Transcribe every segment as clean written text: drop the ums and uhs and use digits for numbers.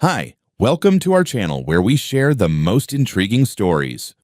Hi, welcome to our channel where we share the most intriguing stories.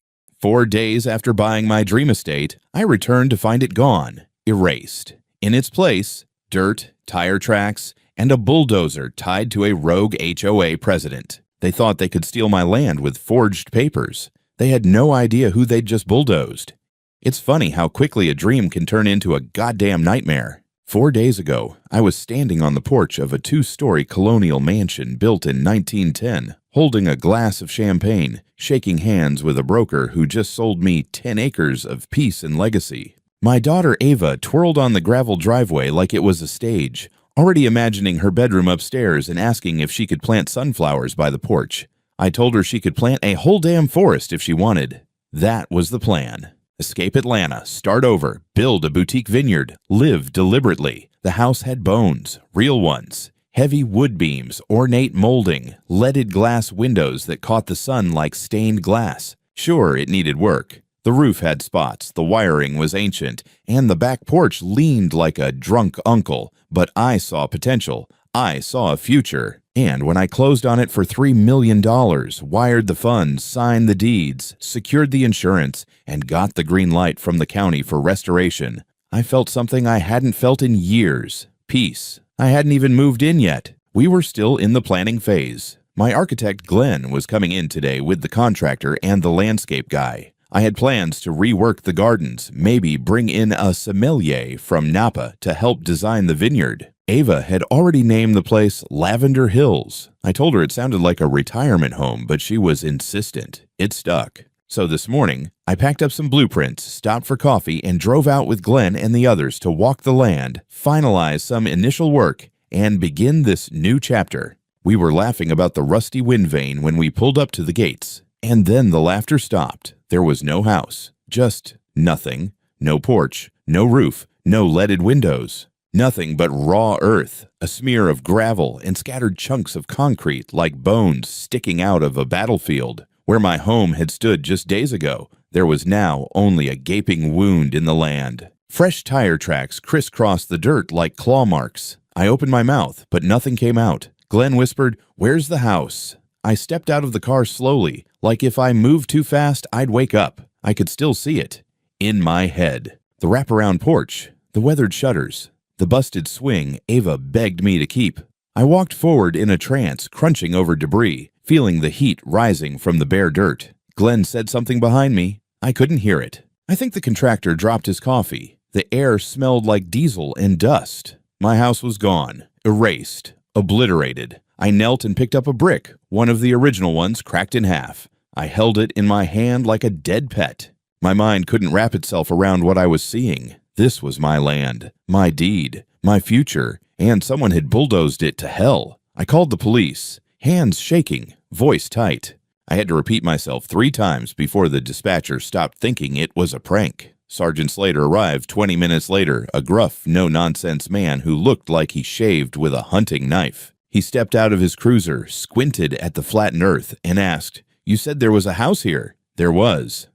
4 days after buying my dream estate, I returned to find it gone, erased. In its place, dirt, tire tracks, and a bulldozer tied to a rogue HOA president. They thought they could steal my land with forged papers. They had no idea who they'd just bulldozed. It's funny how quickly a dream can turn into a goddamn nightmare. 4 days ago, I was standing on the porch of a 2-story colonial mansion built in 1910, holding a glass of champagne, shaking hands with a broker who just sold me 10 acres of peace and legacy. My daughter Ava twirled on the gravel driveway like it was a stage, already imagining her bedroom upstairs and asking if she could plant sunflowers by the porch. I told her she could plant a whole damn forest if she wanted. That was the plan. Escape Atlanta, start over, build a boutique vineyard, live deliberately. The house had bones, real ones, heavy wood beams, ornate molding, leaded glass windows that caught the sun like stained glass. Sure, it needed work. The roof had spots, the wiring was ancient, and the back porch leaned like a drunk uncle. But I saw potential. I saw a future. And when I closed on it for $3 million, wired the funds, signed the deeds, secured the insurance, and got the green light from the county for restoration, I felt something I hadn't felt in years. Peace. I hadn't even moved in yet. We were still in the planning phase. My architect Glenn was coming in today with the contractor and the landscape guy. I had plans to rework the gardens, maybe bring in a sommelier from Napa to help design the vineyard. Ava had already named the place Lavender Hills. I told her it sounded like a retirement home, but she was insistent. It stuck. So this morning, I packed up some blueprints, stopped for coffee, and drove out with Glenn and the others to walk the land, finalize some initial work, and begin this new chapter. We were laughing about the rusty wind vane when we pulled up to the gates. And then the laughter stopped. There was no house, just nothing. No porch, no roof, no leaded windows. Nothing but raw earth, a smear of gravel, and scattered chunks of concrete like bones sticking out of a battlefield. Where my home had stood just days ago, there was now only a gaping wound in the land. Fresh tire tracks crisscrossed the dirt like claw marks. I opened my mouth, but nothing came out. Glenn whispered, "Where's the house?" I stepped out of the car slowly, like if I moved too fast, I'd wake up. I could still see it. In my head. The wraparound porch, the weathered shutters, the busted swing Ava begged me to keep. I walked forward in a trance, crunching over debris, feeling the heat rising from the bare dirt. Glenn said something behind me. I couldn't hear it. I think the contractor dropped his coffee. The air smelled like diesel and dust. My house was gone, erased, obliterated. I knelt and picked up a brick, one of the original ones cracked in half. I held it in my hand like a dead pet. My mind couldn't wrap itself around what I was seeing. This was my land, my deed, my future, and someone had bulldozed it to hell. I called the police, hands shaking, voice tight. I had to repeat myself 3 times before the dispatcher stopped thinking it was a prank. Sergeant Slater arrived 20 minutes later, a gruff, no-nonsense man who looked like he shaved with a hunting knife. He stepped out of his cruiser, squinted at the flattened earth, and asked, "You said there was a house here?" There was.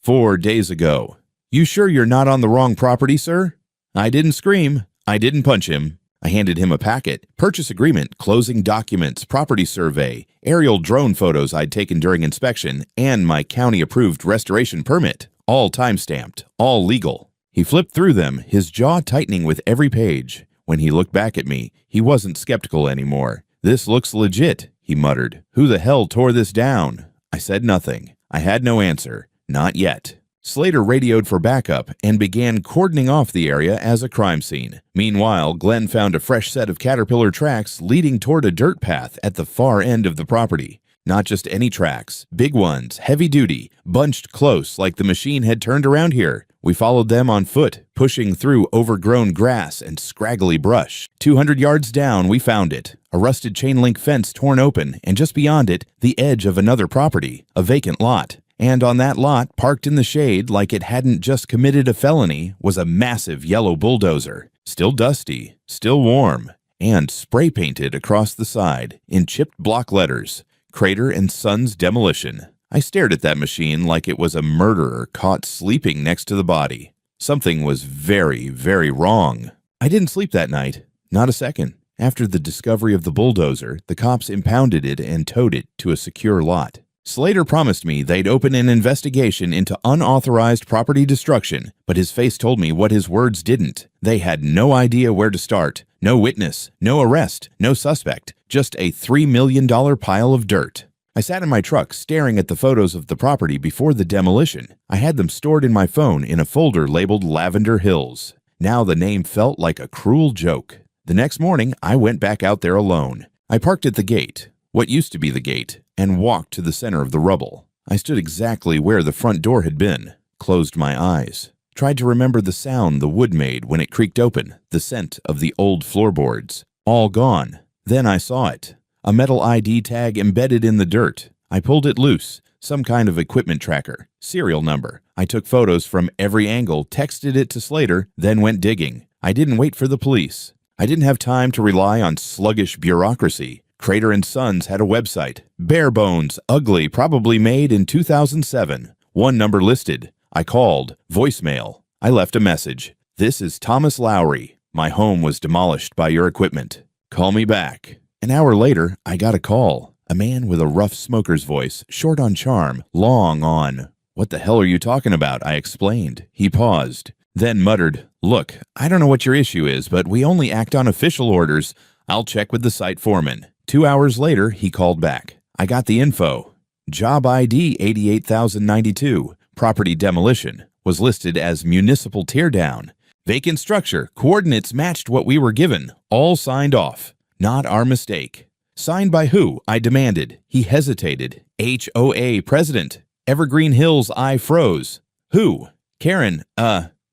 4 days ago. "You sure you're not on the wrong property, sir?" I didn't scream. I didn't punch him. I handed him a packet, purchase agreement, closing documents, property survey, aerial drone photos I'd taken during inspection, and my county-approved restoration permit, all time-stamped, all legal. He flipped through them, his jaw tightening with every page. When he looked back at me, he wasn't skeptical anymore. "This looks legit," he muttered. "Who the hell tore this down?" I said nothing. I had no answer. Not yet. Slater radioed for backup and began cordoning off the area as a crime scene. Meanwhile, Glenn found a fresh set of caterpillar tracks leading toward a dirt path at the far end of the property. Not just any tracks, big ones, heavy-duty, bunched close like the machine had turned around here. We followed them on foot, pushing through overgrown grass and scraggly brush. 200 yards down, we found it. A rusted chain-link fence torn open, and just beyond it, the edge of another property, a vacant lot. And on that lot, parked in the shade like it hadn't just committed a felony, was a massive yellow bulldozer. Still dusty, still warm, and spray-painted across the side in chipped block letters, Crater and Sons Demolition. I stared at that machine like it was a murderer caught sleeping next to the body. Something was very, very wrong. I didn't sleep that night. Not a second. After the discovery of the bulldozer, the cops impounded it and towed it to a secure lot. Slater promised me they'd open an investigation into unauthorized property destruction, but his face told me what his words didn't. They had no idea where to start. No witness, no arrest, no suspect, just a $3 million pile of dirt. I sat in my truck staring at the photos of the property before the demolition. I had them stored in my phone in a folder labeled Lavender Hills. Now the name felt like a cruel joke. The next morning, I went back out there alone. I parked at the gate, what used to be the gate, and walked to the center of the rubble. I stood exactly where the front door had been, closed my eyes, tried to remember the sound the wood made when it creaked open, the scent of the old floorboards. All gone. Then I saw it. A metal ID tag embedded in the dirt. I pulled it loose, some kind of equipment tracker, serial number. I took photos from every angle, texted it to Slater, then went digging. I didn't wait for the police. I didn't have time to rely on sluggish bureaucracy. Crater & Sons had a website. Bare bones, ugly, probably made in 2007. One number listed. I called. Voicemail. I left a message. This is Thomas Lowry. My home was demolished by your equipment. Call me back. An hour later, I got a call. A man with a rough smoker's voice, short on charm, long on. What the hell are you talking about? I explained. He paused, then muttered, Look, I don't know what your issue is, but we only act on official orders. I'll check with the site foreman. 2 hours later, he called back. I got the info. Job ID 88092, property demolition, was listed as municipal teardown. Vacant structure, coordinates matched what we were given, all signed off. Not our mistake. Signed by who? I demanded. He hesitated. HOA president. Evergreen Hills, I froze. Who? Karen,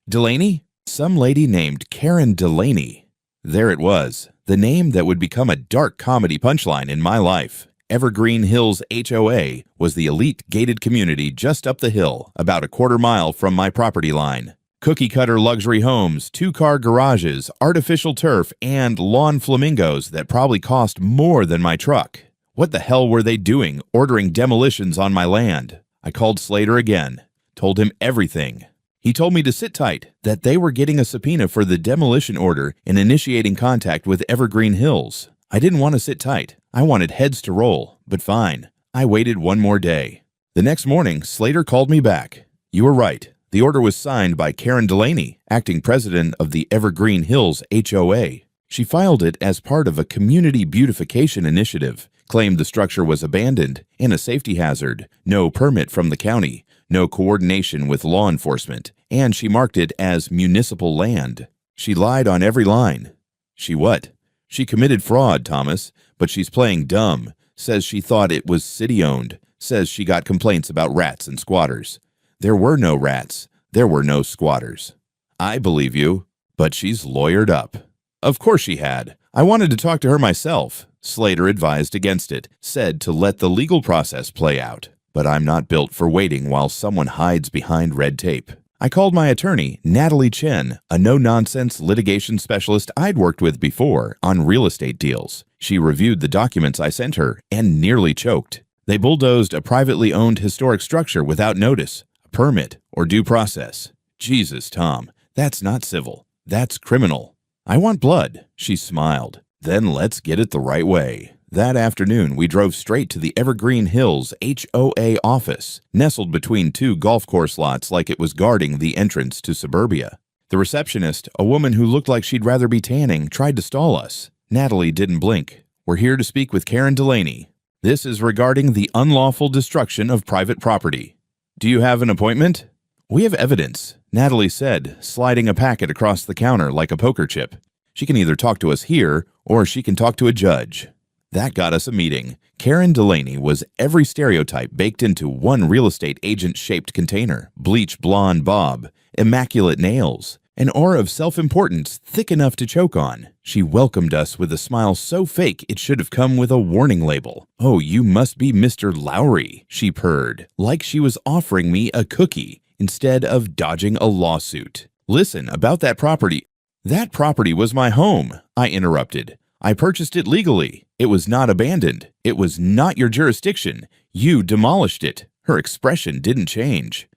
Delaney? Some lady named Karen Delaney. There it was. The name that would become a dark comedy punchline in my life. Evergreen Hills HOA was the elite gated community just up the hill, about a quarter mile from my property line. Cookie-cutter luxury homes, 2-car garages, artificial turf, and lawn flamingos that probably cost more than my truck. What the hell were they doing, ordering demolitions on my land? I called Slater again, told him everything. He told me to sit tight, that they were getting a subpoena for the demolition order and initiating contact with Evergreen Hills. I didn't want to sit tight. I wanted heads to roll, but fine. I waited one more day. The next morning, Slater called me back. You were right. The order was signed by Karen Delaney, acting president of the Evergreen Hills HOA. She filed it as part of a community beautification initiative, claimed the structure was abandoned and a safety hazard, no permit from the county, no coordination with law enforcement, and she marked it as municipal land. She lied on every line. She what? She committed fraud, Thomas, but she's playing dumb, says she thought it was city-owned, says she got complaints about rats and squatters. There were no rats. There were no squatters. I believe you, but she's lawyered up. Of course she had. I wanted to talk to her myself. Slater advised against it, said to let the legal process play out. But I'm not built for waiting while someone hides behind red tape. I called my attorney, Natalie Chen, a no-nonsense litigation specialist I'd worked with before on real estate deals. She reviewed the documents I sent her and nearly choked. They bulldozed a privately owned historic structure without notice, permit, or due process. Jesus, Tom, that's not civil. That's criminal. I want blood, she smiled. Then let's get it the right way. That afternoon, we drove straight to the Evergreen Hills HOA office, nestled between 2 golf course lots like it was guarding the entrance to suburbia. The receptionist, a woman who looked like she'd rather be tanning, tried to stall us. Natalie didn't blink. We're here to speak with Karen Delaney. This is regarding the unlawful destruction of private property. Do you have an appointment? We have evidence, Natalie said, sliding a packet across the counter like a poker chip. She can either talk to us here, or she can talk to a judge. That got us a meeting. Karen Delaney was every stereotype baked into one real estate agent-shaped container. Bleach blonde bob, immaculate nails, an aura of self-importance thick enough to choke on. She welcomed us with a smile so fake it should have come with a warning label. Oh, you must be Mr. Lowry, she purred, like she was offering me a cookie instead of dodging a lawsuit. Listen, about that property. That property was my home, I interrupted. I purchased it legally. It was not abandoned. It was not your jurisdiction. You demolished it. Her expression didn't change.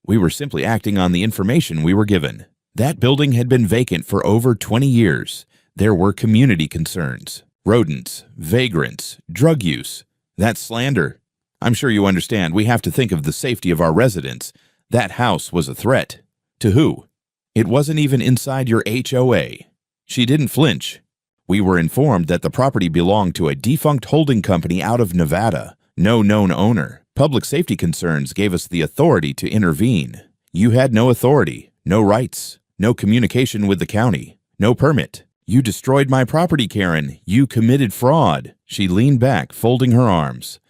We were simply acting on the information we were given. That building had been vacant for over 20 years. There were community concerns, rodents, vagrants, drug use. That's slander. I'm sure you understand we have to think of the safety of our residents. That house was a threat. To who? It wasn't even inside your HOA. She didn't flinch. We were informed that the property belonged to a defunct holding company out of Nevada. No known owner. Public safety concerns gave us the authority to intervene. You had no authority, no rights, no communication with the county, no permit. You destroyed my property, Karen. You committed fraud. She leaned back, folding her arms.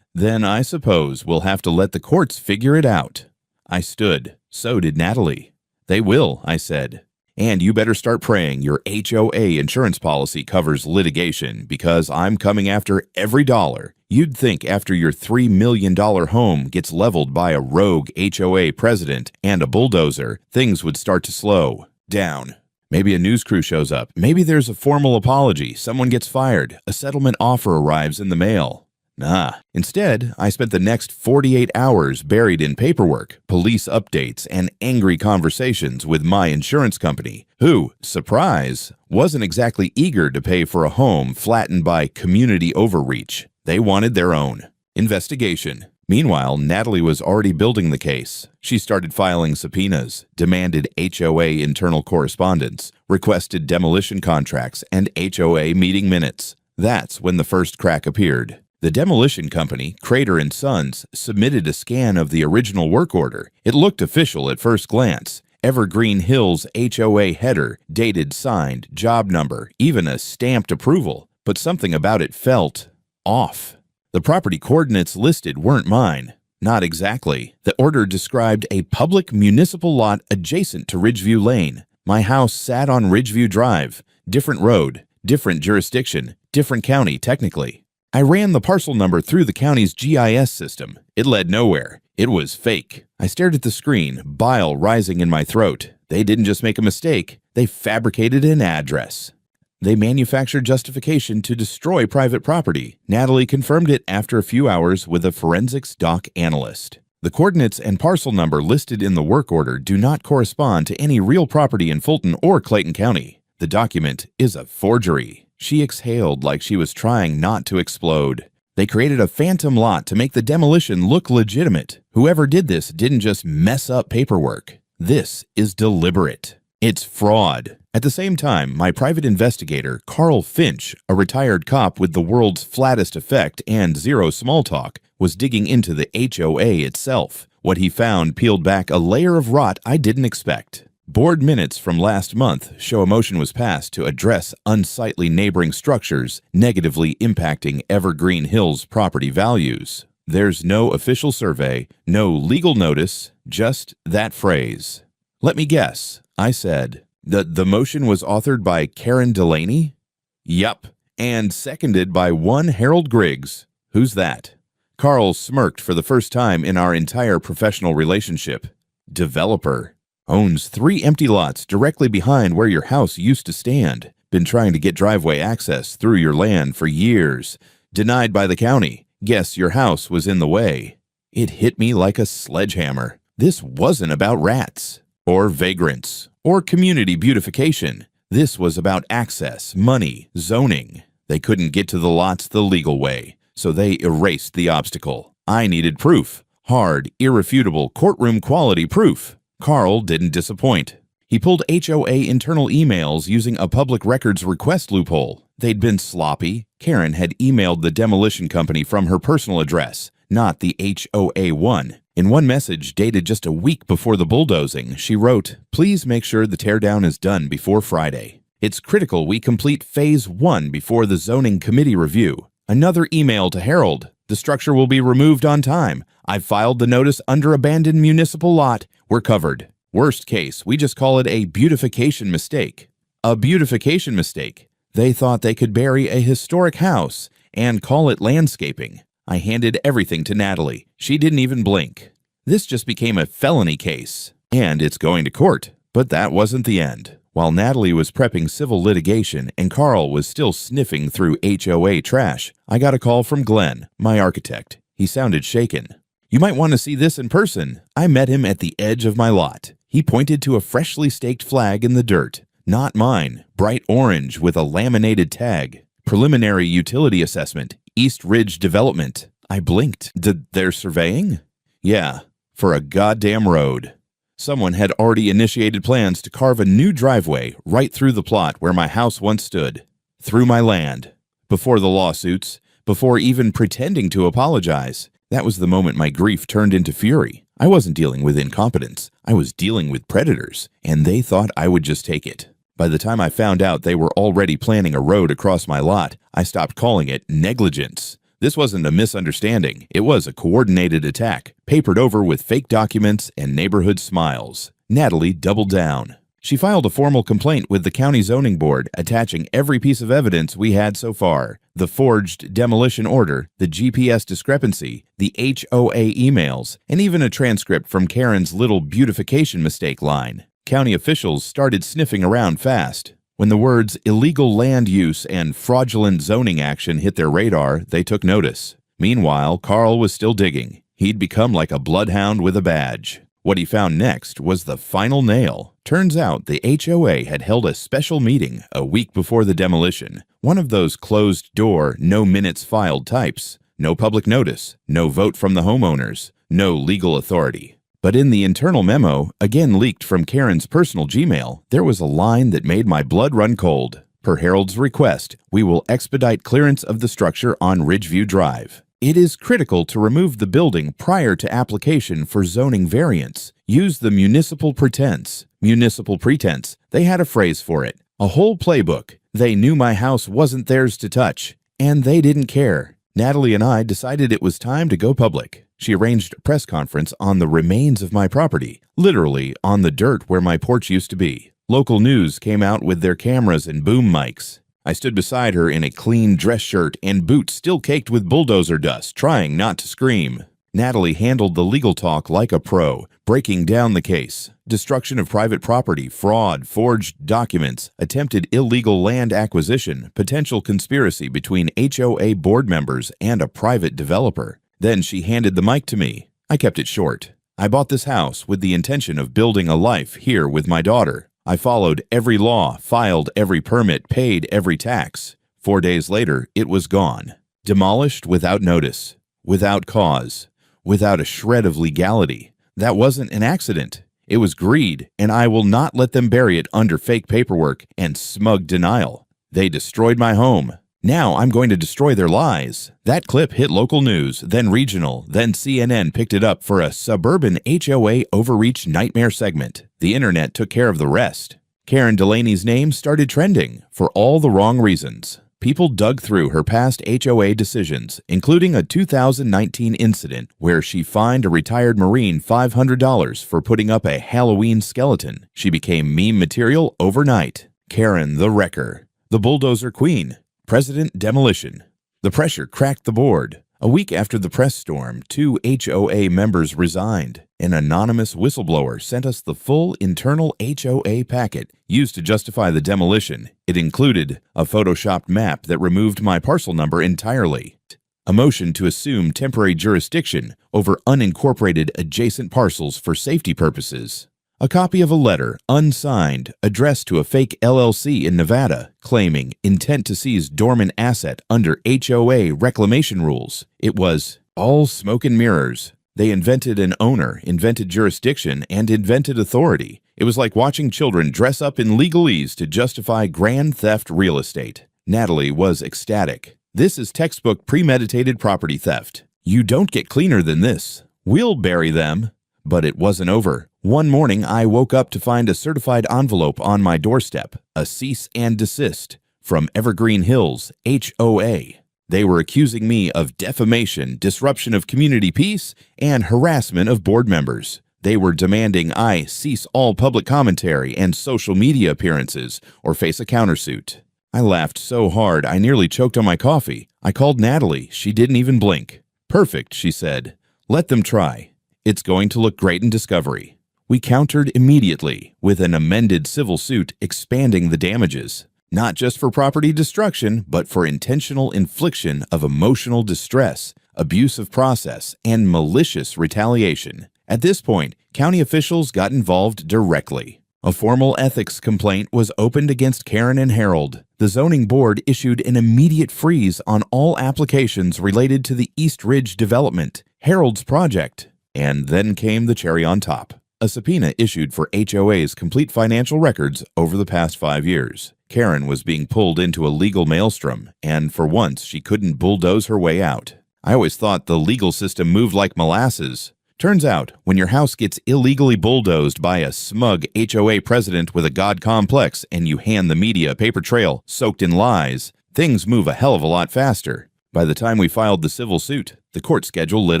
Then I suppose we'll have to let the courts figure it out. I stood. So did Natalie. They will, I said. And you better start praying your HOA insurance policy covers litigation, because I'm coming after every dollar. You'd think after your $3 million home gets leveled by a rogue HOA president and a bulldozer, things would start to slow down. Maybe a news crew shows up. Maybe there's a formal apology. Someone gets fired. A settlement offer arrives in the mail. Nah. Instead, I spent the next 48 hours buried in paperwork, police updates, and angry conversations with my insurance company, who, surprise, wasn't exactly eager to pay for a home flattened by community overreach. They wanted their own investigation. Meanwhile, Natalie was already building the case. She started filing subpoenas, demanded HOA internal correspondence, requested demolition contracts, and HOA meeting minutes. That's when the first crack appeared. The demolition company, Crater & Sons, submitted a scan of the original work order. It looked official at first glance. Evergreen Hills HOA header, dated, signed, job number, even a stamped approval. But something about it felt off. The property coordinates listed weren't mine. Not exactly. The order described a public municipal lot adjacent to Ridgeview Lane. My house sat on Ridgeview Drive. Different road, different jurisdiction, different county technically. I ran the parcel number through the county's GIS system. It led nowhere. It was fake. I stared at the screen, bile rising in my throat. They didn't just make a mistake. They fabricated an address. They manufactured justification to destroy private property. Natalie confirmed it after a few hours with a forensics doc analyst. The coordinates and parcel number listed in the work order do not correspond to any real property in Fulton or Clayton County. The document is a forgery. She exhaled like she was trying not to explode. They created a phantom lot to make the demolition look legitimate. Whoever did this didn't just mess up paperwork. This is deliberate. It's fraud. At the same time, my private investigator, Carl Finch, a retired cop with the world's flattest effect and zero small talk, was digging into the HOA itself. What he found peeled back a layer of rot I didn't expect. Board minutes from last month show a motion was passed to address unsightly neighboring structures negatively impacting Evergreen Hills property values. There's no official survey, no legal notice, just that phrase. Let me guess, I said. The motion was authored by Karen Delaney? Yup, and seconded by one Harold Griggs. Who's that? Carl smirked for the first time in our entire professional relationship. Developer. Owns 3 empty lots directly behind where your house used to stand. Been trying to get driveway access through your land for years. Denied by the county. Guess your house was in the way. It hit me like a sledgehammer. This wasn't about rats, or vagrants, or community beautification. This was about access, money, zoning. They couldn't get to the lots the legal way, so they erased the obstacle. I needed proof. Hard, irrefutable, courtroom-quality proof. Carl didn't disappoint. He pulled HOA internal emails using a public records request loophole. They'd been sloppy. Karen had emailed the demolition company from her personal address, not the HOA one. In one message dated just a week before the bulldozing, she wrote, "Please make sure the teardown is done before Friday. It's critical we complete Phase 1 before the zoning committee review." Another email to Harold. "The structure will be removed on time. I've filed the notice under abandoned municipal lot. We're covered. Worst case, we just call it a beautification mistake." A beautification mistake. They thought they could bury a historic house and call it landscaping. I handed everything to Natalie. She didn't even blink. This just became a felony case, and it's going to court. But that wasn't the end. While Natalie was prepping civil litigation and Carl was still sniffing through HOA trash, I got a call from Glenn, my architect. He sounded shaken. "You might want to see this in person." I met him at the edge of my lot. He pointed to a freshly staked flag in the dirt. Not mine. Bright orange with a laminated tag. Preliminary utility assessment. East Ridge Development. I blinked. They're surveying? Yeah, for a goddamn road. Someone had already initiated plans to carve a new driveway right through the plot where my house once stood. Through my land. Before the lawsuits, before even pretending to apologize. That was the moment my grief turned into fury. I wasn't dealing with incompetence. I was dealing with predators, and they thought I would just take it. By the time I found out they were already planning a road across my lot, I stopped calling it negligence. This wasn't a misunderstanding. It was a coordinated attack, papered over with fake documents and neighborhood smiles. Natalie doubled down. She filed a formal complaint with the county zoning board, attaching every piece of evidence we had so far: the forged demolition order, the GPS discrepancy, the HOA emails, and even a transcript from Karen's little beautification mistake line. County officials started sniffing around fast. When the words illegal land use and fraudulent zoning action hit their radar, they took notice. Meanwhile, Carl was still digging. He'd become like a bloodhound with a badge. What he found next was the final nail. Turns out the HOA had held a special meeting a week before the demolition. One of those closed-door, no minutes filed types. No public notice, no vote from the homeowners, no legal authority. But in the internal memo, again leaked from Karen's personal Gmail, there was a line that made my blood run cold. Per Harold's request, we will expedite clearance of the structure on Ridgeview Drive. It is critical to remove the building prior to application for zoning variance. Use the municipal pretense. Municipal pretense. They had a phrase for it. A whole playbook. They knew my house wasn't theirs to touch. And they didn't care. Natalie and I decided it was time to go public. She arranged a press conference on the remains of my property, literally on the dirt where my porch used to be. Local news came out with their cameras and boom mics. I stood beside her in a clean dress shirt and boots still caked with bulldozer dust, trying not to scream. Natalie handled the legal talk like a pro, breaking down the case. Destruction of private property, fraud, forged documents, attempted illegal land acquisition, potential conspiracy between HOA board members and a private developer. Then she handed the mic to me. I kept it short. I bought this house with the intention of building a life here with my daughter. I followed every law, filed every permit, paid every tax. 4 days later, it was gone. Demolished without notice, without cause, without a shred of legality. That wasn't an accident. It was greed, and I will not let them bury it under fake paperwork and smug denial. They destroyed my home. Now I'm going to destroy their lies. That clip hit local news, then regional, then CNN picked it up for a suburban HOA overreach nightmare segment. The internet took care of the rest. Karen Delaney's name started trending for all the wrong reasons. People dug through her past HOA decisions, including a 2019 incident where she fined a retired Marine $500 for putting up a Halloween skeleton. She became meme material overnight. Karen the Wrecker, the Bulldozer Queen, President Demolition. The pressure cracked the board. A week after the press storm, 2 HOA members resigned. An anonymous whistleblower sent us the full internal HOA packet used to justify the demolition. It included a photoshopped map that removed my parcel number entirely, a motion to assume temporary jurisdiction over unincorporated adjacent parcels for safety purposes, a copy of a letter, unsigned, addressed to a fake LLC in Nevada, claiming intent to seize dormant asset under HOA reclamation rules. It was all smoke and mirrors. They invented an owner, invented jurisdiction, and invented authority. It was like watching children dress up in legalese to justify grand theft real estate. Natalie was ecstatic. This is textbook premeditated property theft. You don't get cleaner than this. We'll bury them. But it wasn't over. One morning, I woke up to find a certified envelope on my doorstep, a cease and desist from Evergreen Hills, HOA. They were accusing me of defamation, disruption of community peace, and harassment of board members. They were demanding I cease all public commentary and social media appearances or face a countersuit. I laughed so hard I nearly choked on my coffee. I called Natalie. She didn't even blink. Perfect, she said. Let them try. It's going to look great in discovery. We countered immediately with an amended civil suit expanding the damages, not just for property destruction, but for intentional infliction of emotional distress, abuse of process, and malicious retaliation. At this point, county officials got involved directly. A formal ethics complaint was opened against Karen and Harold. The zoning board issued an immediate freeze on all applications related to the East Ridge development, Harold's project. And then came the cherry on top. A subpoena issued for HOA's complete financial records over the past 5 years. Karen was being pulled into a legal maelstrom, and for once she couldn't bulldoze her way out. I always thought the legal system moved like molasses. Turns out, when your house gets illegally bulldozed by a smug HOA president with a god complex and you hand the media a paper trail soaked in lies, things move a hell of a lot faster. By the time we filed the civil suit, the court schedule lit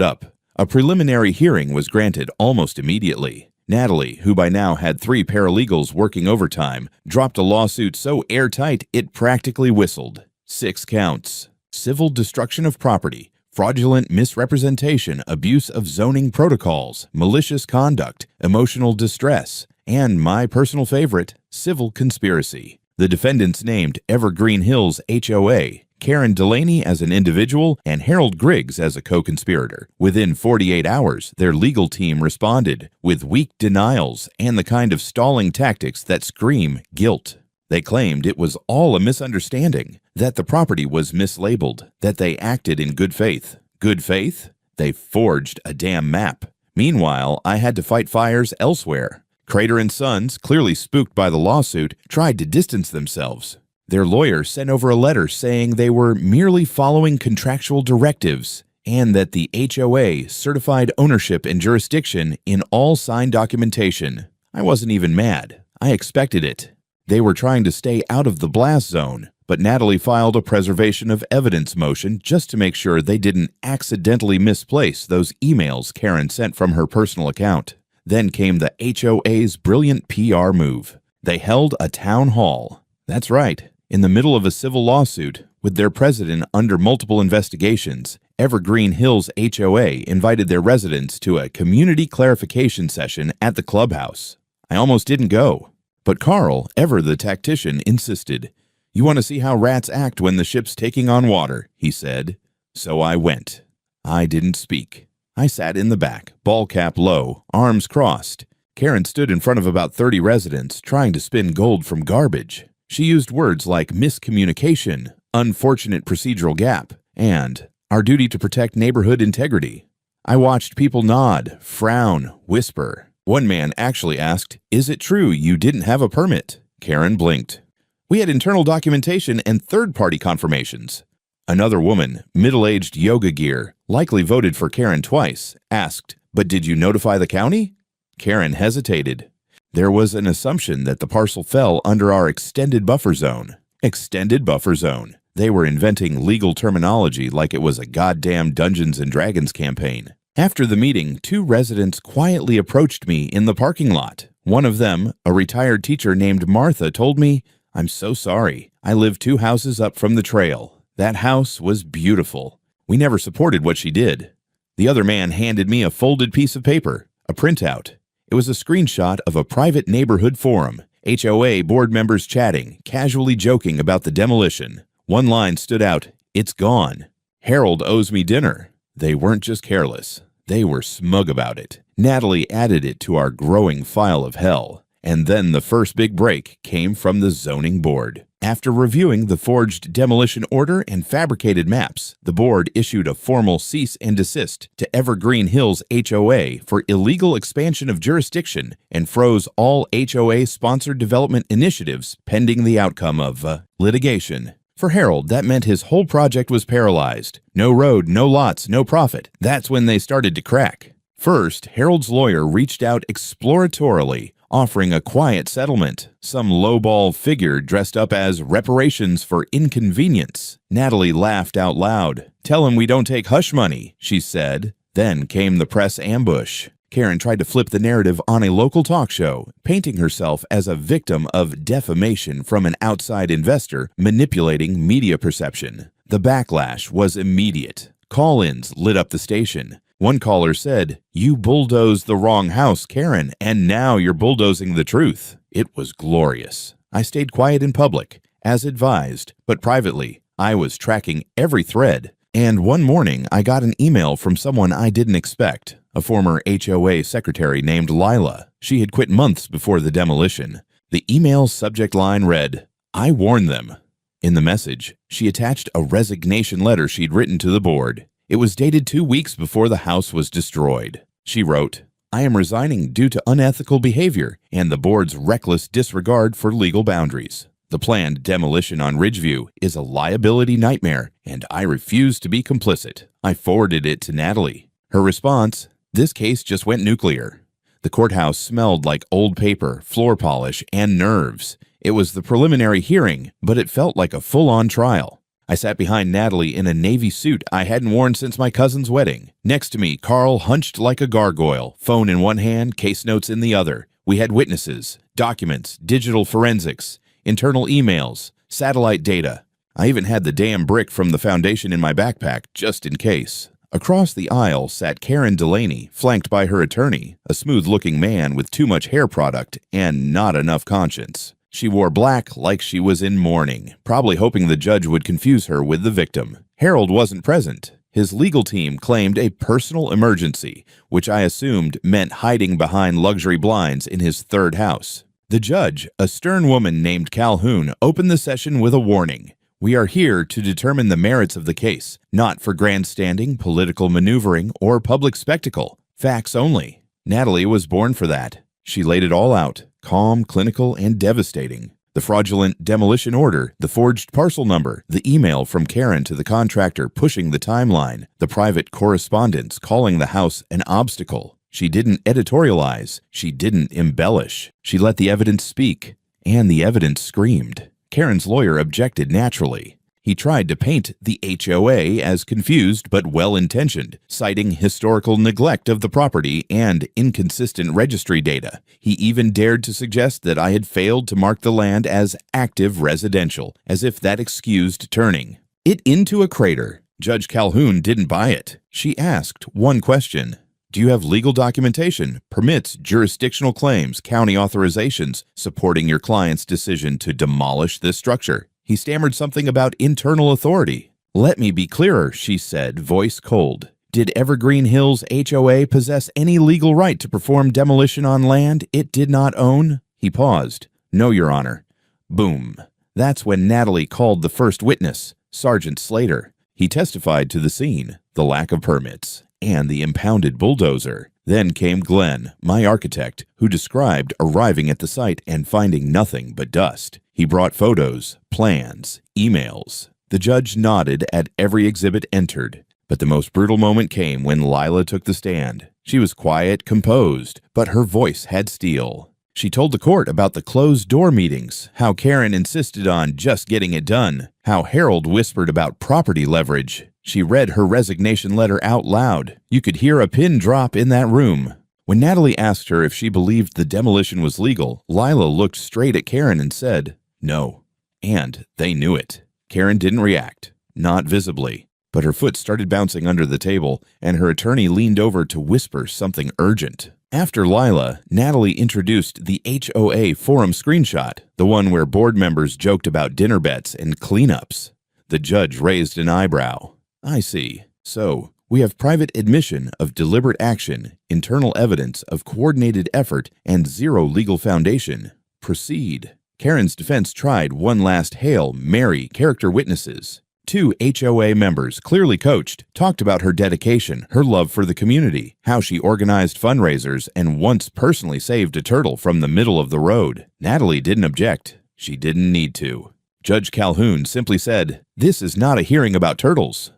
up. A preliminary hearing was granted almost immediately. Natalie, who by now had 3 paralegals working overtime, dropped a lawsuit so airtight it practically whistled. 6 counts: civil destruction of property, fraudulent misrepresentation, abuse of zoning protocols, malicious conduct, emotional distress, and my personal favorite, civil conspiracy. The defendants named Evergreen Hills HOA, Karen Delaney as an individual, and Harold Griggs as a co-conspirator. Within 48 hours, their legal team responded with weak denials and the kind of stalling tactics that scream guilt. They claimed it was all a misunderstanding, that the property was mislabeled, that they acted in good faith. Good faith? They forged a damn map. Meanwhile, I had to fight fires elsewhere. Crater & Sons, clearly spooked by the lawsuit, tried to distance themselves. Their lawyer sent over a letter saying they were merely following contractual directives and that the HOA certified ownership and jurisdiction in all signed documentation. I wasn't even mad. I expected it. They were trying to stay out of the blast zone, but Natalie filed a preservation of evidence motion just to make sure they didn't accidentally misplace those emails Karen sent from her personal account. Then came the HOA's brilliant PR move. They held a town hall. That's right, in the middle of a civil lawsuit, with their president under multiple investigations. Evergreen Hills HOA invited their residents to a community clarification session at the clubhouse. I almost didn't go. But Carl, ever the tactician, insisted. "You want to see how rats act when the ship's taking on water," he said. So I went. I didn't speak. I sat in the back, ball cap low, arms crossed. Karen stood in front of about 30 residents, trying to spin gold from garbage. She used words like miscommunication, unfortunate procedural gap, and our duty to protect neighborhood integrity. I watched people nod, frown, whisper. One man actually asked, "Is it true you didn't have a permit?" Karen blinked. "We had internal documentation and third-party confirmations." Another woman, middle-aged yoga gear, likely voted for Karen twice, asked, "But did you notify the county?" Karen hesitated. There was an assumption that the parcel fell under our extended buffer zone. Extended buffer zone. They were inventing legal terminology like it was a goddamn Dungeons & Dragons campaign. After the meeting, 2 residents quietly approached me in the parking lot. One of them, a retired teacher named Martha, told me, "I'm so sorry. I live 2 houses up from the trail. That house was beautiful." We never supported what she did. The other man handed me a folded piece of paper, a printout. It was a screenshot of a private neighborhood forum, HOA board members chatting, casually joking about the demolition. One line stood out, "It's gone. Harold owes me dinner." They weren't just careless. They were smug about it. Natalie added it to our growing file of hell. And then the first big break came from the zoning board. After reviewing the forged demolition order and fabricated maps, the board issued a formal cease and desist to Evergreen Hills HOA for illegal expansion of jurisdiction and froze all HOA-sponsored development initiatives pending the outcome of litigation. For Harold, that meant his whole project was paralyzed. No road, no lots, no profit. That's when they started to crack. First, Harold's lawyer reached out exploratorily, offering a quiet settlement. Some lowball figure dressed up as reparations for inconvenience. Natalie laughed out loud. "Tell him we don't take hush money," she said. Then came the press ambush. Karen tried to flip the narrative on a local talk show, painting herself as a victim of defamation from an outside investor manipulating media perception. The backlash was immediate. Call-ins lit up the station. One caller said, "You bulldozed the wrong house, Karen, and now you're bulldozing the truth." It was glorious. I stayed quiet in public, as advised, but privately, I was tracking every thread. And one morning, I got an email from someone I didn't expect. a former HOA secretary named Lila. She had quit months before the demolition. The email's subject line read, "I warned them." In the message, she attached a resignation letter she'd written to the board. It was dated 2 weeks before the house was destroyed. She wrote, "I am resigning due to unethical behavior and the board's reckless disregard for legal boundaries. The planned demolition on Ridgeview is a liability nightmare, and I refuse to be complicit." I forwarded it to Natalie. Her response, "This case just went nuclear." The courthouse smelled like old paper, floor polish, and nerves. It was the preliminary hearing, but it felt like a full-on trial. I sat behind Natalie in a navy suit I hadn't worn since my cousin's wedding. Next to me, Carl hunched like a gargoyle, phone in one hand, case notes in the other. We had witnesses, documents, digital forensics, internal emails, satellite data. I even had the damn brick from the foundation in my backpack, just in case. Across the aisle sat Karen Delaney, flanked by her attorney, a smooth-looking man with too much hair product and not enough conscience. She wore black like she was in mourning, probably hoping the judge would confuse her with the victim. Harold wasn't present. His legal team claimed a personal emergency, which I assumed meant hiding behind luxury blinds in his third house. The judge, a stern woman named Calhoun, opened the session with a warning. "We are here to determine the merits of the case, not for grandstanding, political maneuvering, or public spectacle. Facts only." Natalie was born for that. She laid it all out, calm, clinical, and devastating. The fraudulent demolition order, the forged parcel number, the email from Karen to the contractor pushing the timeline, the private correspondence calling the house an obstacle. She didn't editorialize. She didn't embellish. She let the evidence speak, and the evidence screamed. Karen's lawyer objected naturally. He tried to paint the HOA as confused but well-intentioned, citing historical neglect of the property and inconsistent registry data. He even dared to suggest that I had failed to mark the land as active residential, as if that excused turning it into a crater. Judge Calhoun didn't buy it. She asked one question. "Do you have legal documentation, permits, jurisdictional claims, county authorizations supporting your client's decision to demolish this structure?" He stammered something about internal authority. "Let me be clearer," she said, voice cold. "Did Evergreen Hills HOA possess any legal right to perform demolition on land it did not own?" He paused. "No, Your Honor." Boom. That's when Natalie called the first witness, Sergeant Slater. He testified to the scene, the lack of permits, and the impounded bulldozer. Then came Glenn, my architect, who described arriving at the site and finding nothing but dust. He brought photos, plans, emails. The judge nodded at every exhibit entered. But the most brutal moment came when Lila took the stand. She was quiet, composed, but her voice had steel. She told the court about the closed-door meetings, how Karen insisted on just getting it done, how Harold whispered about property leverage. She read her resignation letter out loud. You could hear a pin drop in that room. When Natalie asked her if she believed the demolition was legal, Lila looked straight at Karen and said, "No." And they knew it. Karen didn't react, not visibly, but her foot started bouncing under the table, and her attorney leaned over to whisper something urgent. After Lila, Natalie introduced the HOA forum screenshot, the one where board members joked about dinner bets and cleanups. The judge raised an eyebrow. "I see. So, we have private admission of deliberate action, internal evidence of coordinated effort, and zero legal foundation. Proceed." Karen's defense tried one last Hail Mary character witnesses. 2 HOA members, clearly coached, talked about her dedication, her love for the community, how she organized fundraisers, and once personally saved a turtle from the middle of the road. Natalie didn't object. She didn't need to. Judge Calhoun simply said, "This is not a hearing about turtles."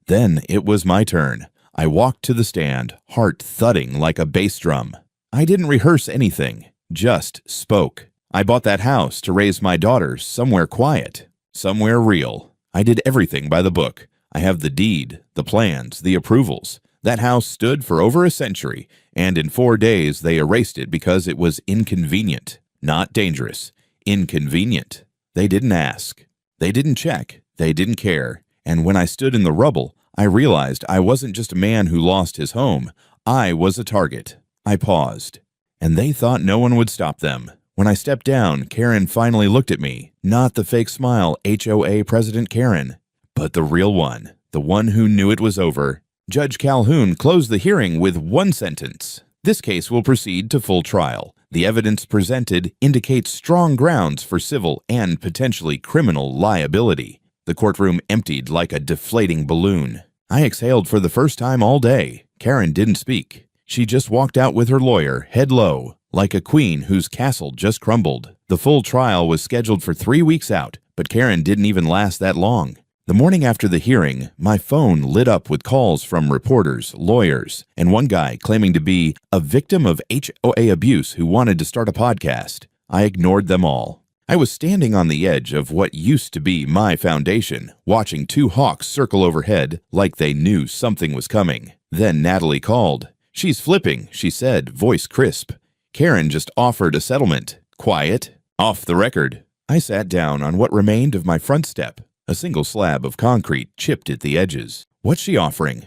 Then it was my turn. I walked to the stand, heart thudding like a bass drum. I didn't rehearse anything, just spoke. I bought that house to raise my daughters somewhere quiet, somewhere real. I did everything by the book. I have the deed, the plans, the approvals. That house stood for over a century, and in 4 days they erased it because it was inconvenient. Not dangerous. Inconvenient. They didn't ask. They didn't check. They didn't care. And when I stood in the rubble, I realized I wasn't just a man who lost his home. I was a target. I paused. And they thought no one would stop them. When I stepped down, Karen finally looked at me. Not the fake smile HOA President Karen, but the real one. The one who knew it was over. Judge Calhoun closed the hearing with one sentence. This case will proceed to full trial. The evidence presented indicates strong grounds for civil and potentially criminal liability. The courtroom emptied like a deflating balloon. I exhaled for the first time all day. Karen didn't speak. She just walked out with her lawyer, head low, like a queen whose castle just crumbled. The full trial was scheduled for 3 weeks out, but Karen didn't even last that long. The morning after the hearing, my phone lit up with calls from reporters, lawyers, and one guy claiming to be a victim of HOA abuse who wanted to start a podcast. I ignored them all. I was standing on the edge of what used to be my foundation, watching two hawks circle overhead like they knew something was coming. Then Natalie called. "She's flipping," she said, voice crisp. Karen just offered a settlement. Quiet. Off the record. I sat down on what remained of my front step. A single slab of concrete chipped at the edges. What's she offering?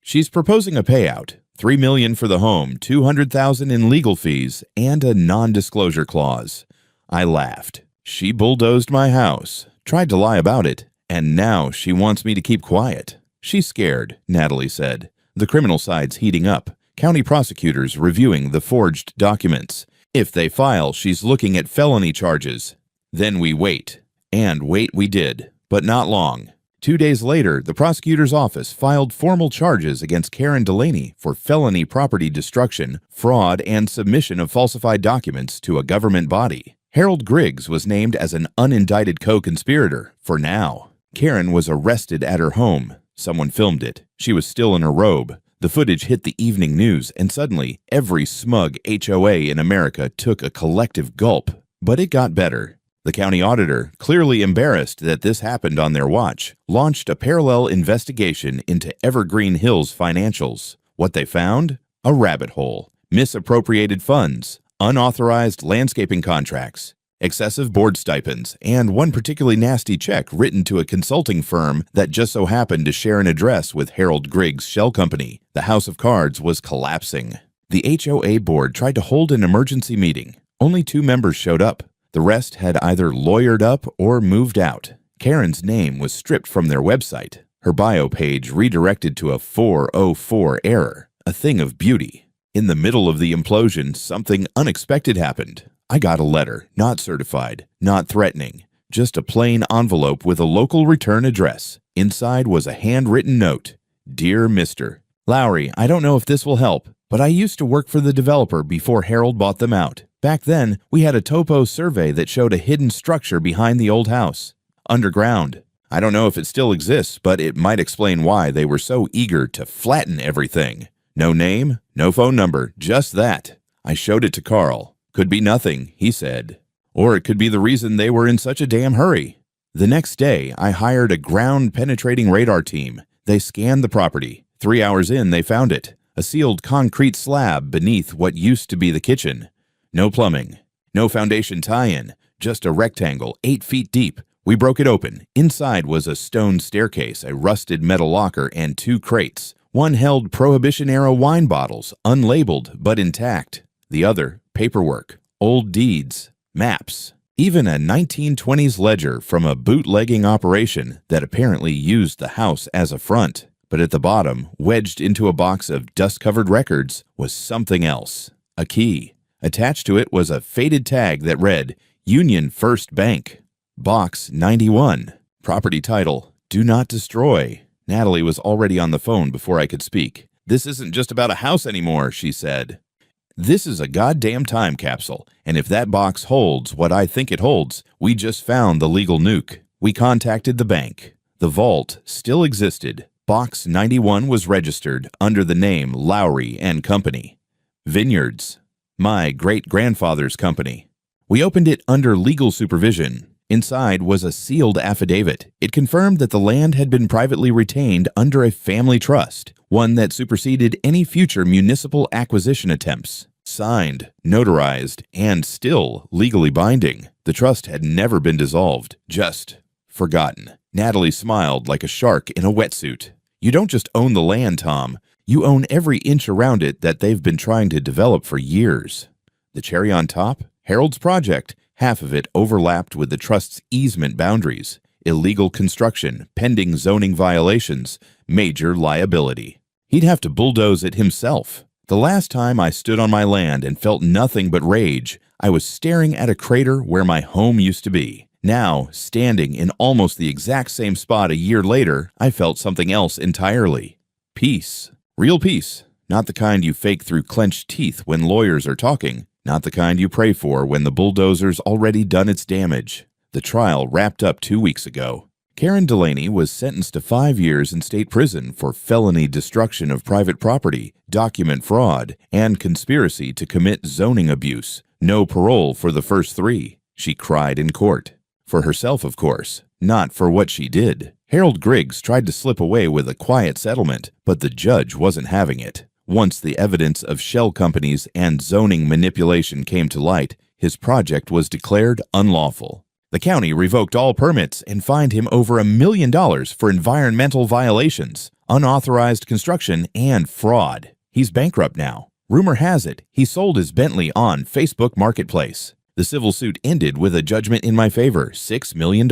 She's proposing a payout. $3 million for the home, $200,000 in legal fees, and a non-disclosure clause. I laughed. She bulldozed my house, tried to lie about it, and now she wants me to keep quiet. She's scared, Natalie said. The criminal side's heating up. County prosecutors reviewing the forged documents. If they file, she's looking at felony charges. Then we wait. And wait we did. But not long. 2 days later, the prosecutor's office filed formal charges against Karen Delaney for felony property destruction, fraud, and submission of falsified documents to a government body. Harold Griggs was named as an unindicted co-conspirator, for now. Karen was arrested at her home. Someone filmed it. She was still in her robe. The footage hit the evening news, and suddenly, every smug HOA in America took a collective gulp. But it got better. The county auditor, clearly embarrassed that this happened on their watch, launched a parallel investigation into Evergreen Hills financials. What they found? A rabbit hole. Misappropriated funds, unauthorized landscaping contracts, excessive board stipends, and one particularly nasty check written to a consulting firm that just so happened to share an address with Harold Griggs' shell company. The house of cards was collapsing. The HOA board tried to hold an emergency meeting. Only 2 members showed up. The rest had either lawyered up or moved out. Karen's name was stripped from their website. Her bio page redirected to a 404 error, a thing of beauty. In the middle of the implosion, something unexpected happened. I got a letter, not certified, not threatening, just a plain envelope with a local return address. Inside was a handwritten note. Dear Mr. Lowry, I don't know if this will help, but I used to work for the developer before Harold bought them out. Back then, we had a topo survey that showed a hidden structure behind the old house. Underground. I don't know if it still exists, but it might explain why they were so eager to flatten everything. No name, no phone number, just that. I showed it to Carl. Could be nothing, he said. Or it could be the reason they were in such a damn hurry. The next day, I hired a ground-penetrating radar team. They scanned the property. 3 hours in, they found it. A sealed concrete slab beneath what used to be the kitchen. No plumbing, no foundation tie-in, just a rectangle 8 feet deep. We broke it open. Inside was a stone staircase, a rusted metal locker, and 2 crates. One held Prohibition-era wine bottles, unlabeled but intact. The other, paperwork, old deeds, maps, even a 1920s ledger from a bootlegging operation that apparently used the house as a front. But at the bottom, wedged into a box of dust-covered records, was something else. A key. Attached to it was a faded tag that read, Union First Bank, Box 91. Property title, Do Not Destroy. Natalie was already on the phone before I could speak. This isn't just about a house anymore, she said. This is a goddamn time capsule, and if that box holds what I think it holds, we just found the legal nuke. We contacted the bank. The vault still existed. Box 91 was registered under the name Lowry and Company. Vineyards. My great-grandfather's company. We opened it under legal supervision. Inside was a sealed affidavit. It confirmed that the land had been privately retained under a family trust, one that superseded any future municipal acquisition attempts. Signed, notarized, and still legally binding. The trust had never been dissolved, just forgotten. Natalie smiled like a shark in a wetsuit. You don't just own the land, Tom. You own every inch around it that they've been trying to develop for years. The cherry on top? Harold's project. Half of it overlapped with the trust's easement boundaries. Illegal construction, pending zoning violations, major liability. He'd have to bulldoze it himself. The last time I stood on my land and felt nothing but rage, I was staring at a crater where my home used to be. Now, standing in almost the exact same spot a year later, I felt something else entirely. Peace. Real peace. Not the kind you fake through clenched teeth when lawyers are talking. Not the kind you pray for when the bulldozer's already done its damage. The trial wrapped up 2 weeks ago. Karen Delaney was sentenced to 5 years in state prison for felony destruction of private property, document fraud, and conspiracy to commit zoning abuse. No parole for the first 3. She cried in court. For herself, of course, not for what she did. Harold Griggs tried to slip away with a quiet settlement, but the judge wasn't having it. Once the evidence of shell companies and zoning manipulation came to light, his project was declared unlawful. The county revoked all permits and fined him over $1 million for environmental violations, unauthorized construction, and fraud. He's bankrupt now. Rumor has it he sold his Bentley on Facebook Marketplace. The civil suit ended with a judgment in my favor, $6 million,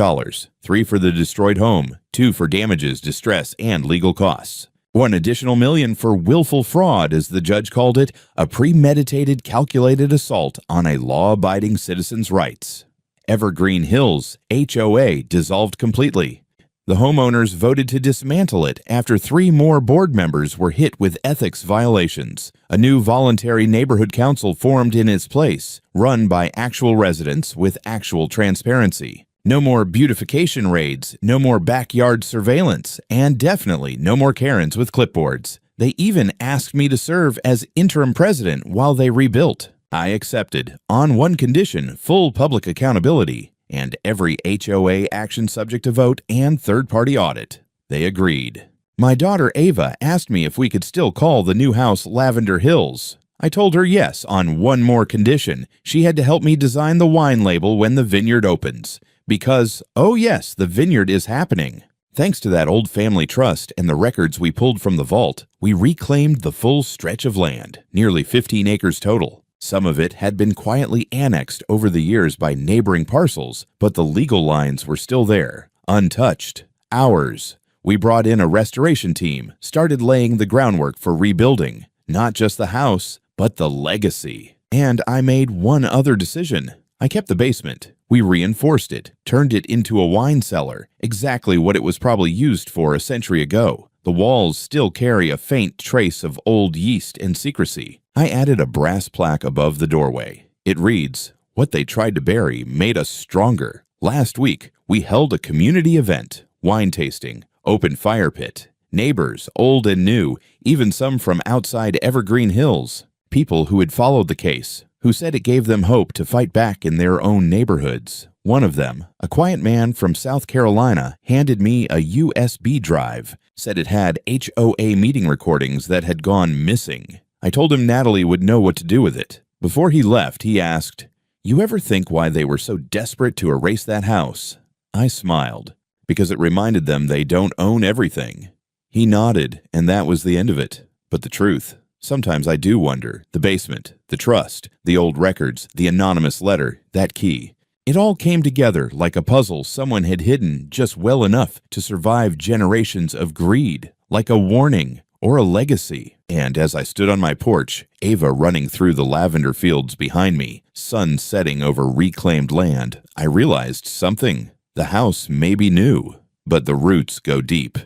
3 for the destroyed home, 2 for damages, distress, and legal costs. 1 additional million for willful fraud, as the judge called it, a premeditated, calculated assault on a law-abiding citizen's rights. Evergreen Hills HOA dissolved completely. The homeowners voted to dismantle it after 3 more board members were hit with ethics violations. A new voluntary neighborhood council formed in its place, run by actual residents with actual transparency. No more beautification raids, no more backyard surveillance, and definitely no more Karens with clipboards. They even asked me to serve as interim president while they rebuilt. I accepted, on one condition: full public accountability, and every HOA action subject to vote and third-party audit. They agreed. My daughter Ava asked me if we could still call the new house Lavender Hills. I told her yes, on one more condition: she had to help me design the wine label when the vineyard opens. Because, oh yes, the vineyard is happening. Thanks to that old family trust and the records we pulled from the vault, we reclaimed the full stretch of land, nearly 15 acres total. Some of it had been quietly annexed over the years by neighboring parcels, but the legal lines were still there, untouched. Ours. We brought in a restoration team, started laying the groundwork for rebuilding, not just the house, but the legacy. And I made one other decision. I kept the basement. We reinforced it, turned it into a wine cellar, exactly what it was probably used for a century ago. The walls still carry a faint trace of old yeast and secrecy. I added a brass plaque above the doorway. It reads, "What they tried to bury made us stronger." Last week, we held a community event, wine tasting, open fire pit, neighbors, old and new, even some from outside Evergreen Hills. People who had followed the case, who said it gave them hope to fight back in their own neighborhoods. One of them, a quiet man from South Carolina, handed me a USB drive, said it had HOA meeting recordings that had gone missing. I told him Natalie would know what to do with it. Before he left, he asked, "You ever think why they were so desperate to erase that house?" I smiled, because it reminded them they don't own everything. He nodded, and that was the end of it. But the truth, sometimes I do wonder. The basement, the trust, the old records, the anonymous letter, that key. It all came together like a puzzle someone had hidden just well enough to survive generations of greed, like a warning or a legacy. And as I stood on my porch, Ava running through the lavender fields behind me, sun setting over reclaimed land, I realized something. The house may be new, but the roots go deep.